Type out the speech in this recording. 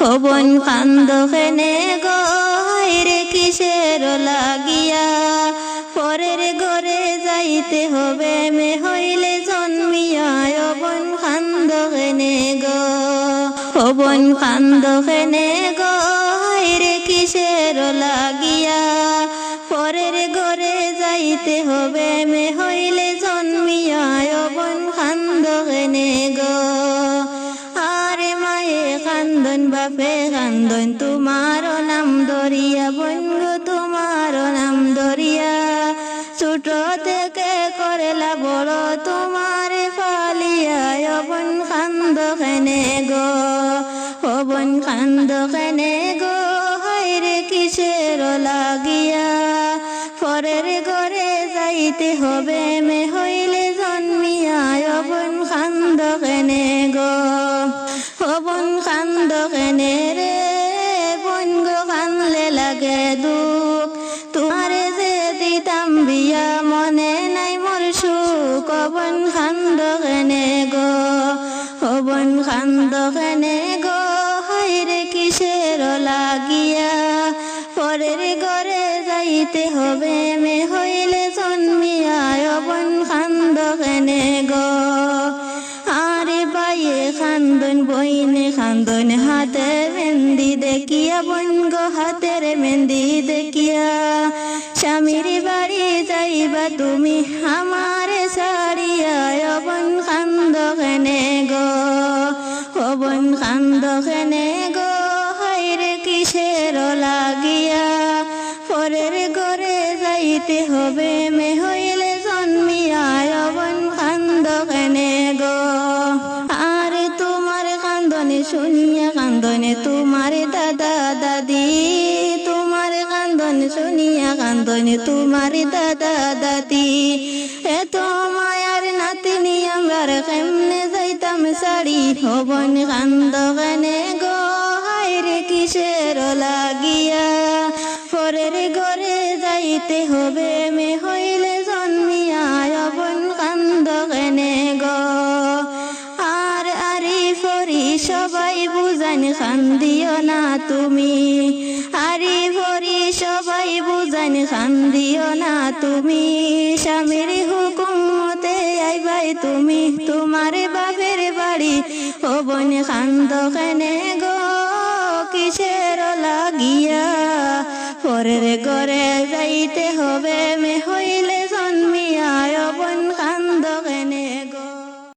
হবন কান্দ কেনে গো হায়রে কিসের লাগিয়া পরের ঘরে যাইতে হবে মে হইলে জন্মিয়া হবন কান্দ কেনে গো হবন কান্দ কেনে গো হায়রে কিসের লাগিয়া পরের ঘরে যাইতে হবে মে হইলে জন্মিয়া হবন কান্দ কেনে গো আরে মায়ে কান্দন বাপে কান্দন তোমার নাম দরিয়া বন্ধু তোমার নাম দরিয়া ছোট থেকে করেলা বড় তোমার পালিয়া হবন কান্দ কেনে গো হবন কান্দ কেনে গো হায়রে কিসের লাগিয়া পরের ঘরে যাইতে হবে মে হইলে জন্মিয়া হবন কান্দ কেনে গো হবন কান্দ কেনে রে বন গো কানলে লাগে দুঃখ তোমারে যে দিতাম বিয়া মনে নাই মোর সুখ হবন কান্দ কেনে গো হবন কান্দ কেনে গো হায়রে কিসের লাগিয়া পরের ঘরে যাইতে হবে মে হইলে জন্মিয়া হবন কান্দ কেনে গো আরে বাইয়ে কান্দন বইনে কান্দন হাতে মেহেন্দি দেখিয়া বোন গো হাতের মেহেন্দি দেখিয়া স্বামীর বাড়ি যাইবা তুমি আমারে ছাড়িয়া হবন কান্দ কেনে গো হবন কান্দ কেনে গো হায়রে কিসের লাগিয়া পরের ঘরে যাইতে হবে মে হইলে জন্মিয়া হবন কান্দ কেনে গো আরে তোমার কান্দনে শুনিয়া কান্দনে তোমার দাদা দাদি তোমার কান্দনে শুনিয়া কান্দনে তোমার দাদা দাদি এত মায়ার নাতিনি আমার কেমনে যাইতাম সারি হবন কান্দ কেনে গো হায়রে কিসের লাগিয়া পরের ঘরে যাইতে হবে মে হইলে জন্মিয়া হবন কান্দ কেনে গো আর আরি ফরি সবাই বুঝান কান্দিও না তুমি আরি ফরি সবাই বুঝান কান্দিও না তুমি স্বামীর হুকুম মতে আইবাই তুমি তোমার বাপের বাড়ি হবন কান্দ কেনে গো কিসের লাগিয়া পরের ঘরে যাইতে হবে মে হইলে